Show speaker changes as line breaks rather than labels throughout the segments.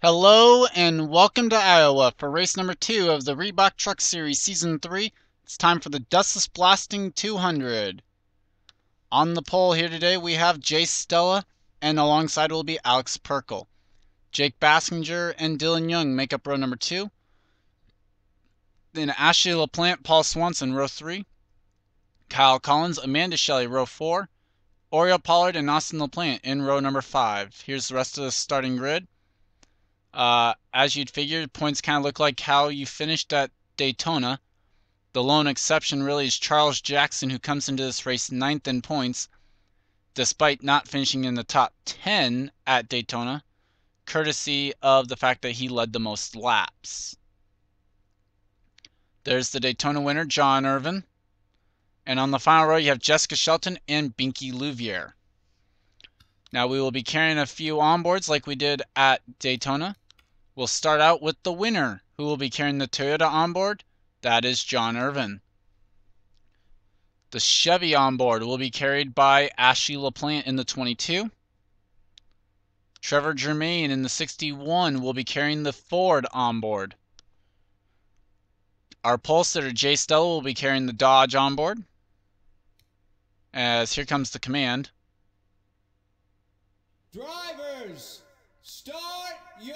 Hello and welcome to Iowa for race number 2 of the Reebok Truck Series Season 3. It's time for the Dustless Blasting 200. On the pole here today we have Jay Stella, and alongside will be Alex Perkle. Jake Bassinger and Dylan Young make up row number 2. Then Ashley LaPlante, Paul Swanson, row 3. Kyle Collins, Amanda Shelley, row 4. Oriole Pollard and Austin LaPlante in row number 5. Here's the rest of the starting grid. As you'd figure, points kind of look like how you finished at Daytona. The lone exception really is Charles Jackson, who comes into this race 9th in points, despite not finishing in the top 10 at Daytona, courtesy of the fact that he led the most laps. There's the Daytona winner, John Irvin. And on the final row, you have Jessica Shelton and Binky Louvier. Now we will be carrying a few onboards like we did at Daytona. We'll start out with the winner, who will be carrying the Toyota onboard. That is John Irvin. The Chevy onboard will be carried by Ashley LaPlante in the 22. Trevor Germain in the 61 will be carrying the Ford onboard. Our pole sitter, Jay Stella, will be carrying the Dodge onboard. As here comes the command.
Drivers, start your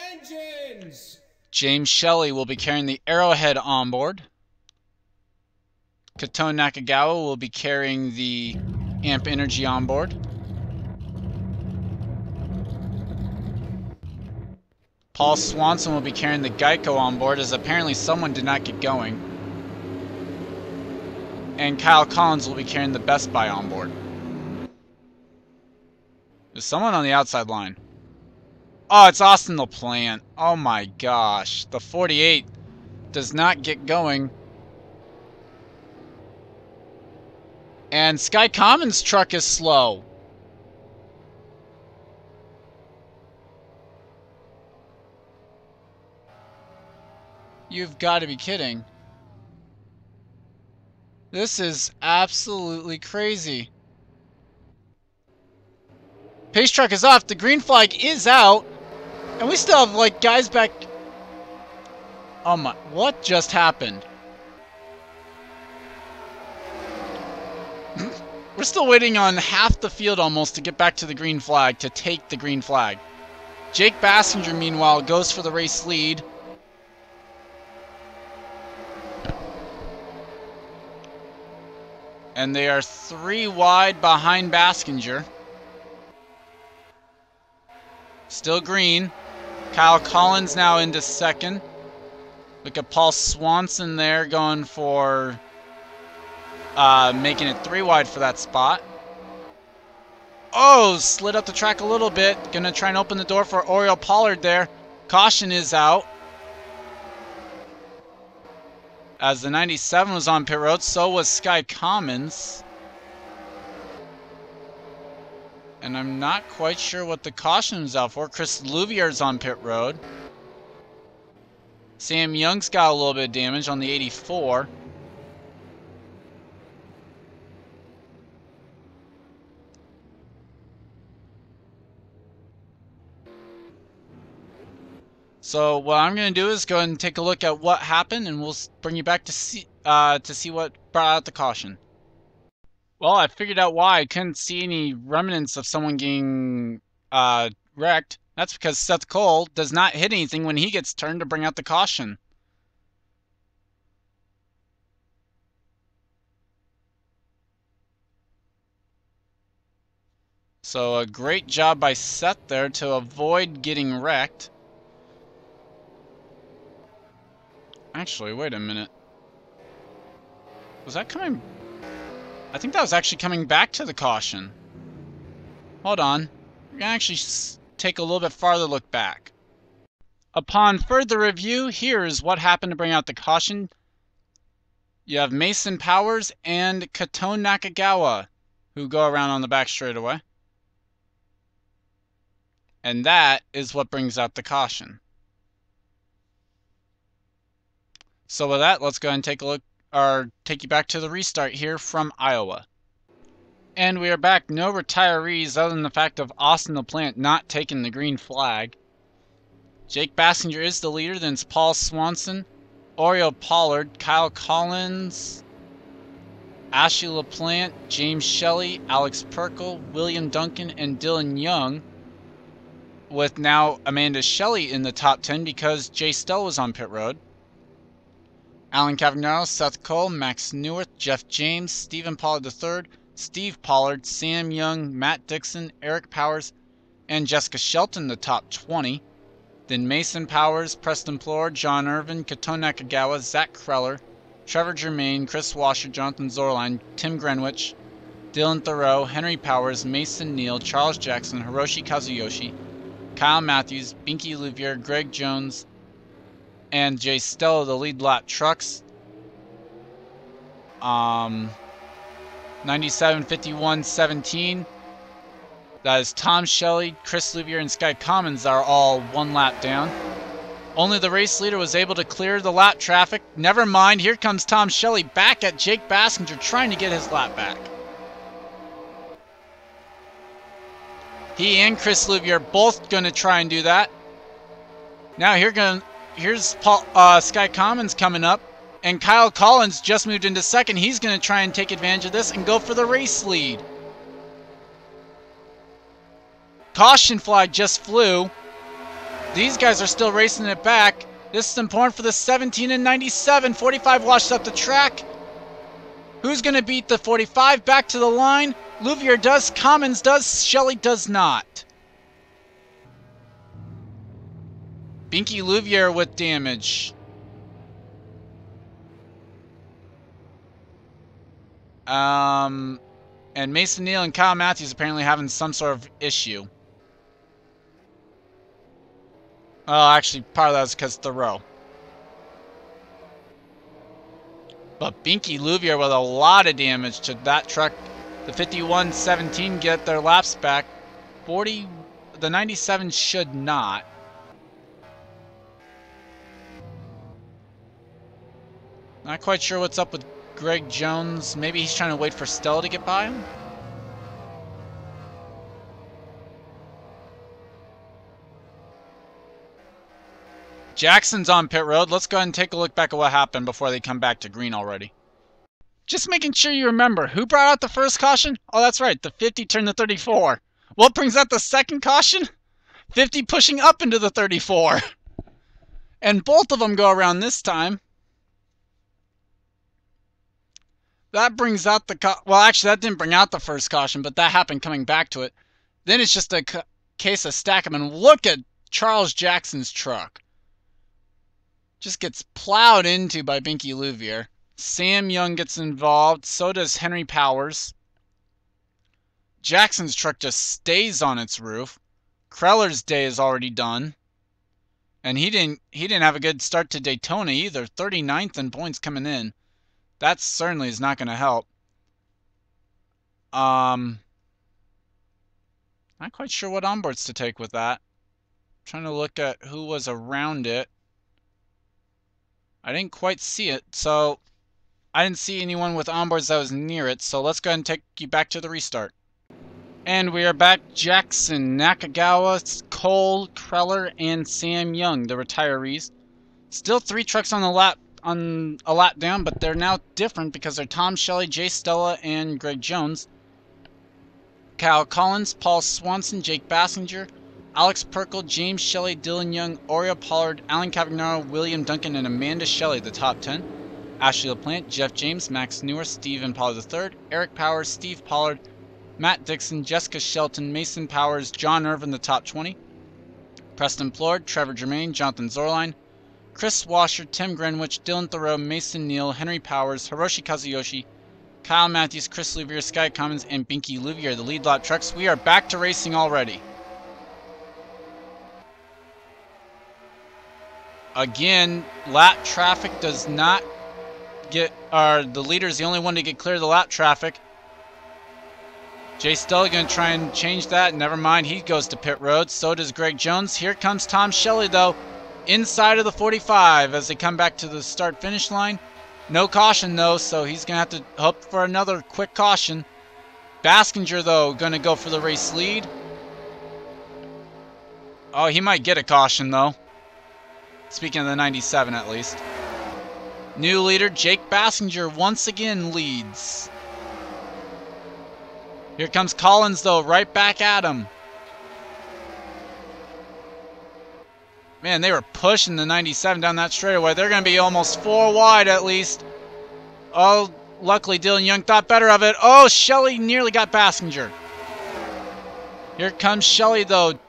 engines!
James Shelley will be carrying the Arrowhead onboard. Kato Nakagawa will be carrying the Amp Energy onboard. Paul Swanson will be carrying the Geico onboard, as apparently someone did not get going. And Kyle Collins will be carrying the Best Buy onboard. There's someone on the outside line. Oh, it's Austin LaPlante. Oh my gosh. The 48 does not get going. And Sky Common's truck is slow. You've got to be kidding. This is absolutely crazy. Pace truck is off. The green flag is out. And we still have, like, guys back. Oh my. What just happened? We're still waiting on half the field almost to get back to the green flag, to take the green flag. Jake Bassinger, meanwhile, goes for the race lead. And they are 3 wide behind Bassinger. Still green. Kyle Collins now into 2nd. Look at Paul Swanson there going for making it 3 wide for that spot. Oh, slid up the track a little bit. Gonna try and open the door for Oriole Pollard there. Caution is out. As the 97 was on pit road, so was Sky Commons. And I'm not quite sure what the caution is out for. Chris Louvier's on pit road. Sam Young's got a little bit of damage on the 84. So what I'm going to do is go ahead and take a look at what happened, and we'll bring you back to see what brought out the caution. Well, I figured out why I couldn't see any remnants of someone getting wrecked. That's because Seth Cole does not hit anything when he gets turned to bring out the caution. So a great job by Seth there to avoid getting wrecked. Actually, wait a minute. Was that coming? I think that was actually coming back to the caution. Hold on. We're going to actually take a little bit farther look back. Upon further review, here is what happened to bring out the caution. You have Mason Powers and Kato Nakagawa, who go around on the back straightaway. And that is what brings out the caution. So with that, let's go ahead and take a look, or take you back to the restart here from Iowa. And we are back. No retirees other than the fact of Austin LaPlante not taking the green flag. Jake Bassinger is the leader. Then it's Paul Swanson, Oriel Pollard, Kyle Collins, Ashley LaPlante, James Shelley, Alex Perkle, William Duncan, and Dylan Young. With now Amanda Shelley in the top 10 because Jay Stell was on pit road. Alan Cavagnaro, Seth Cole, Max Neuwirth, Jeff James, Stephen Pollard III, Steve Pollard, Sam Young, Matt Dixon, Eric Powers, and Jessica Shelton, the top 20. Then Mason Powers, Preston Plord, John Irvin, Kato Nakagawa, Zach Kreller, Trevor Germain, Chris Washer, Jonathan Zorline, Tim Greenwich, Dylan Thoreau, Henry Powers, Mason Neal, Charles Jackson, Hiroshi Kazuyoshi, Kyle Matthews, Binky Louvier, Greg Jones, and Jay Stella, the lead lap trucks. 97, 51, 17. That is Tom Shelley, Chris Louvier, and Sky Commons are all one lap down. Only the race leader was able to clear the lap traffic. Never mind, here comes Tom Shelley back at Jake Bassinger trying to get his lap back. He and Chris Louvier both going to try and do that. Now here's Sky Commons coming up. And Kyle Collins just moved into second. He's going to try and take advantage of this and go for the race lead. Caution flag just flew. These guys are still racing it back. This is important for the 17 and 97. 45 washed up the track. Who's going to beat the 45? Back to the line. Louvier does, Commons does, Shelley does not. Binky Louvier with damage. And Mason Neal and Kyle Matthews apparently having some sort of issue. Oh, actually, part of that was because Thoreau. But Binky Louvier with a lot of damage to that truck. The 51-17 get their laps back. The 97 should not. Not quite sure what's up with Greg Jones. Maybe he's trying to wait for Stella to get by him? Jackson's on pit road. Let's go ahead and take a look back at what happened before they come back to green already. Just making sure you remember, who brought out the first caution? Oh, that's right, the 50 turned the 34. What brings out the second caution? 50 pushing up into the 34. And both of them go around this time. That brings out the... Well, actually, that didn't bring out the first caution, but that happened coming back to it. Then it's just a case of stack 'em. And look at Charles Jackson's truck. Just gets plowed into by Binky Louvier. Sam Young gets involved. So does Henry Powers. Jackson's truck just stays on its roof. Kreller's day is already done. And he didn't have a good start to Daytona either. 39th in points coming in. That certainly is not going to help. Not quite sure what onboards to take with that. Trying to look at who was around it. I didn't quite see it, so I didn't see anyone with onboards that was near it, so let's go ahead and take you back to the restart. And we are back. Jackson, Nakagawa, Cole, Kreller, and Sam Young, the retirees. Still 3 trucks on a lap down, but they're now different because they're Tom Shelley, Jay Stella, and Greg Jones. Kyle Collins, Paul Swanson, Jake Bassinger, Alex Perkle, James Shelley, Dylan Young, Oriel Pollard, Alan Cavagnaro, William Duncan, and Amanda Shelley, the top 10. Ashley LaPlante, Jeff James, Max Neuwirth, Stephen Pollard III, Eric Powers, Steve Pollard, Matt Dixon, Jessica Shelton, Mason Powers, John Irvin, the top 20. Preston Plord, Trevor Germain, Jonathan Zorline, Chris Washer, Tim Greenwich, Dylan Thoreau, Mason Neal, Henry Powers, Hiroshi Kazuyoshi, Kyle Matthews, Chris Louvier, Sky Commons, and Binky Louvier, the lead lap trucks. We are back to racing already. Again, lap traffic does not get... the leader's the only one to get clear of the lap traffic. Jay Stella going to try and change that. Never mind, he goes to pit road. So does Greg Jones. Here comes Tom Shelley, though, inside of the 45 as they come back to the start-finish line. No caution, though, so he's going to have to hope for another quick caution. Bassinger, though, going to go for the race lead. Oh, he might get a caution, though. Speaking of the 97, at least. New leader, Jake Bassinger, once again leads. Here comes Collins, though, right back at him. Man, they were pushing the 97 down that straightaway. They're going to be almost 4 wide, at least. Oh, luckily Dylan Young thought better of it. Oh, Shelley nearly got Bassinger. Here comes Shelley, though.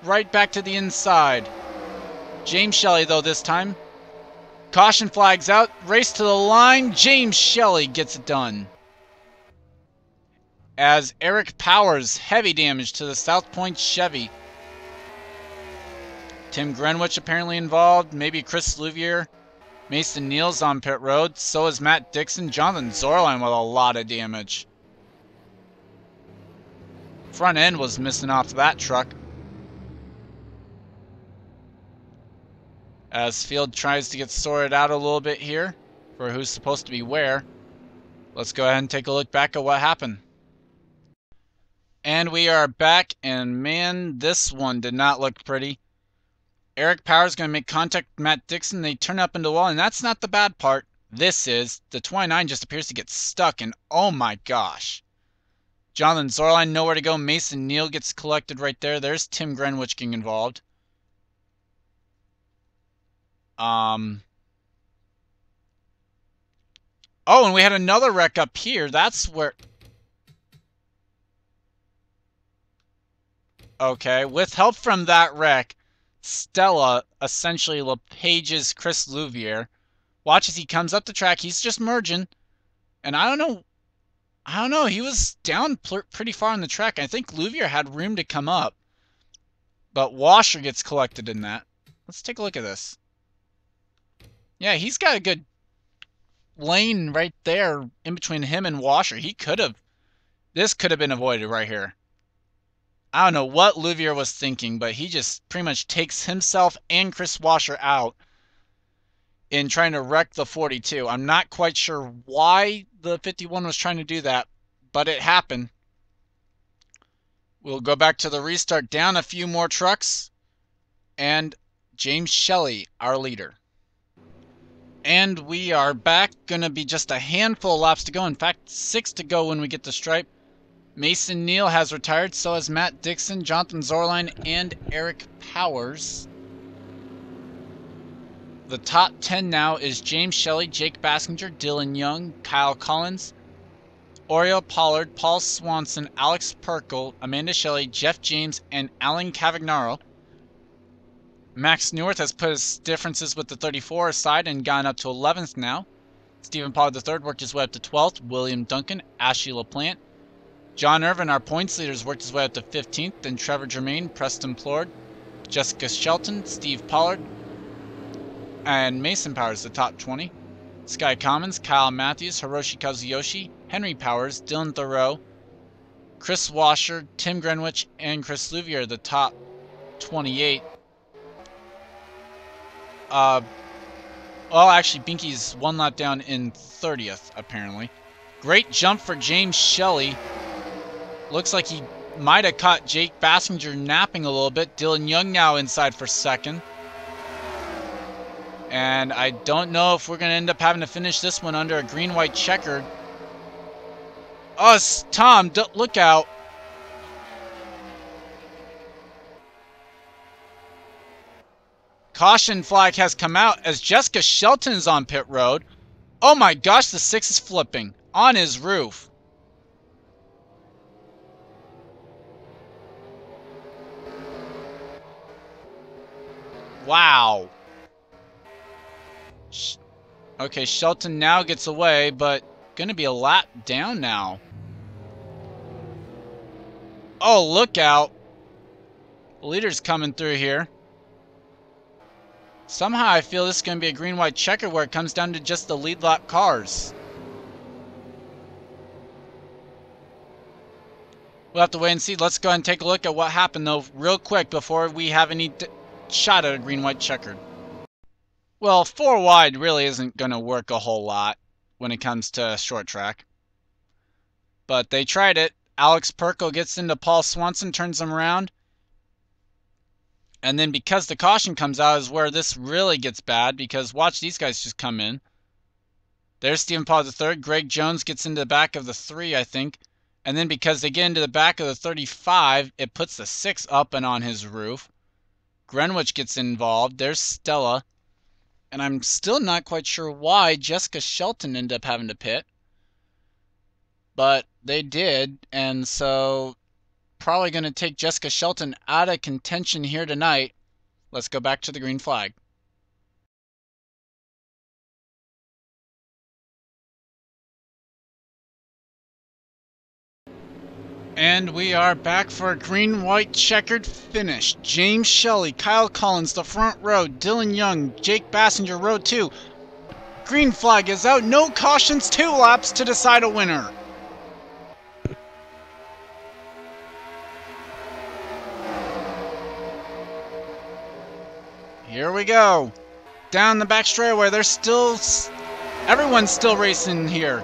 Right back to the inside. James Shelley, though, this time. Caution flags out. Race to the line. James Shelley gets it done. As Eric Powers, heavy damage to the South Point Chevy. Tim Greenwich apparently involved. Maybe Chris Louvier. Mason Neal's on pit road. So is Matt Dixon. Jonathan Zorline with a lot of damage. Front end was missing off that truck. As field tries to get sorted out a little bit here for who's supposed to be where. Let's go ahead and take a look back at what happened. And we are back, and man, this one did not look pretty. Eric Powers going to make contact with Matt Dixon. They turn up into the wall, and that's not the bad part. This is. The 29 just appears to get stuck, and oh my gosh. Jonathan Zorline nowhere to go. Mason Neal gets collected right there. There's Tim Greenwich getting involved. Oh, and we had another wreck up here. That's where... Okay, with help from that wreck, Stella essentially LePage's Chris Louvier. Watch as he comes up the track. He's just merging. And I don't know. He was down pretty far on the track. I think Louvier had room to come up. But Washer gets collected in that. Let's take a look at this. Yeah, he's got a good lane right there in between him and Washer. This could have been avoided right here. I don't know what Louvier was thinking, but he just pretty much takes himself and Chris Washer out in trying to wreck the 42. I'm not quite sure why the 51 was trying to do that, but it happened. We'll go back to the restart, down a few more trucks, and James Shelley, our leader. And we are back. Gonna be just a handful of laps to go. In fact, 6 to go when we get to stripe. Mason Neal has retired. So has Matt Dixon, Jonathan Zorline, and Eric Powers. The top 10 now is James Shelley, Jake Bassinger, Dylan Young, Kyle Collins, Oriel Pollard, Paul Swanson, Alex Perkle, Amanda Shelley, Jeff James, and Alan Cavagnaro. Max Newirth has put his differences with the 34 aside and gone up to 11th now. Stephen Pollard III worked his way up to 12th. William Duncan, Ashley LaPlante. John Irvin, our points leaders, worked his way up to 15th. Then Trevor Germain, Preston Plord, Jessica Shelton, Steve Pollard, and Mason Powers, the top 20. Sky Commons, Kyle Matthews, Hiroshi Kazuyoshi, Henry Powers, Dylan Thoreau, Chris Washer, Tim Greenwich, and Chris Louvier, the top 28. Well, actually, Binky's 1 lap down in 30th, apparently. Great jump for James Shelley. Looks like he might have caught Jake Bassinger napping a little bit. Dylan Young now inside for 2nd. And I don't know if we're going to end up having to finish this one under a green-white checkered. Oh, Tom, look out. Caution flag has come out as Jessica Shelton is on pit road. Oh my gosh, the 6 is flipping on his roof. Wow. Okay, Shelton now gets away, but gonna be a lap down now. Oh, look out. The leader's coming through here. Somehow I feel this is going to be a green-white checker where it comes down to just the lead lap cars. We'll have to wait and see. Let's go ahead and take a look at what happened, though, real quick before we have any shot at a green-white checkered. Well, 4 wide really isn't going to work a whole lot when it comes to short track. But they tried it. Alex Perkle gets into Paul Swanson, turns him around. And then because the caution comes out is where this really gets bad, because watch these guys just come in. There's Stephen Paul the third. Greg Jones gets into the back of the 3, I think. And then because they get into the back of the 35, it puts the 6 up and on his roof. Greenwich gets involved. There's Stella. And I'm still not quite sure why Jessica Shelton ended up having to pit. But they did, and so probably going to take Jessica Shelton out of contention here tonight. Let's go back to the green flag. And we are back for a green-white checkered finish. James Shelley, Kyle Collins, the front row, Dylan Young, Jake Bassinger, row 2. Green flag is out, no cautions, 2 laps to decide a winner. Here we go. Down the back straightaway, everyone's still racing here.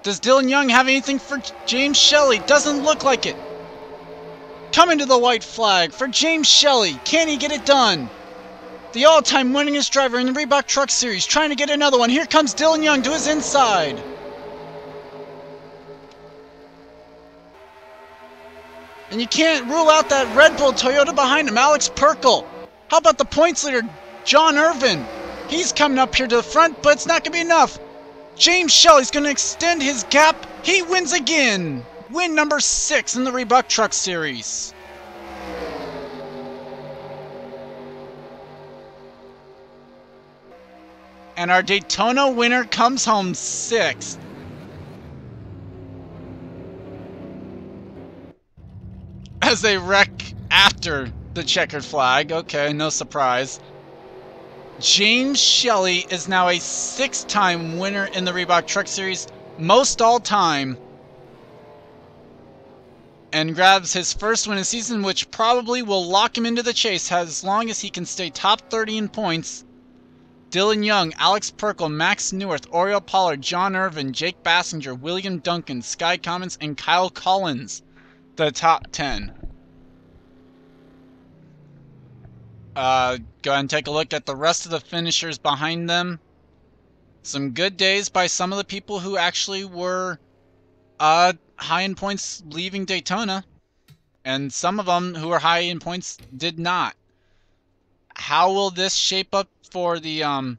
Does Dylan Young have anything for James Shelley? Doesn't look like it. Coming to the white flag for James Shelley. Can he get it done? The all-time winningest driver in the Reebok Truck Series, trying to get another one. Here comes Dylan Young to his inside. And you can't rule out that Red Bull Toyota behind him, Alex Perkle. How about the points leader, John Irvin? He's coming up here to the front, but it's not going to be enough. James Shelley's going to extend his gap. He wins again. Win number 6 in the Reebok Truck Series. And our Daytona winner comes home 6th. As they wreck after the checkered flag. Okay, no surprise. James Shelley is now a 6-time winner in the Reebok Truck Series, most all time, and grabs his first win of the season, which probably will lock him into the chase as long as he can stay top 30 in points. Dylan Young, Alex Perkle, Max Neuwirth, Oriel Pollard, John Irvin, Jake Bassinger, William Duncan, Sky Commons, and Kyle Collins, the top 10. Go ahead and take a look at the rest of the finishers behind them. Some good days by some of the people who actually were high in points leaving Daytona. And some of them who were high in points did not. How will this shape up for the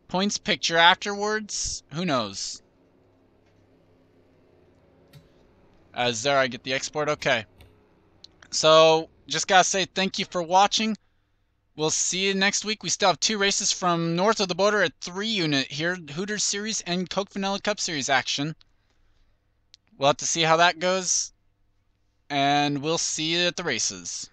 points picture afterwards? Who knows? As there I get the export. Okay. So, just gotta say thank you for watching. We'll see you next week. We still have 2 races from north of the border at 3 unit here. Hooters Series and Coke Vanilla Cup Series action. We'll have to see how that goes. And we'll see you at the races.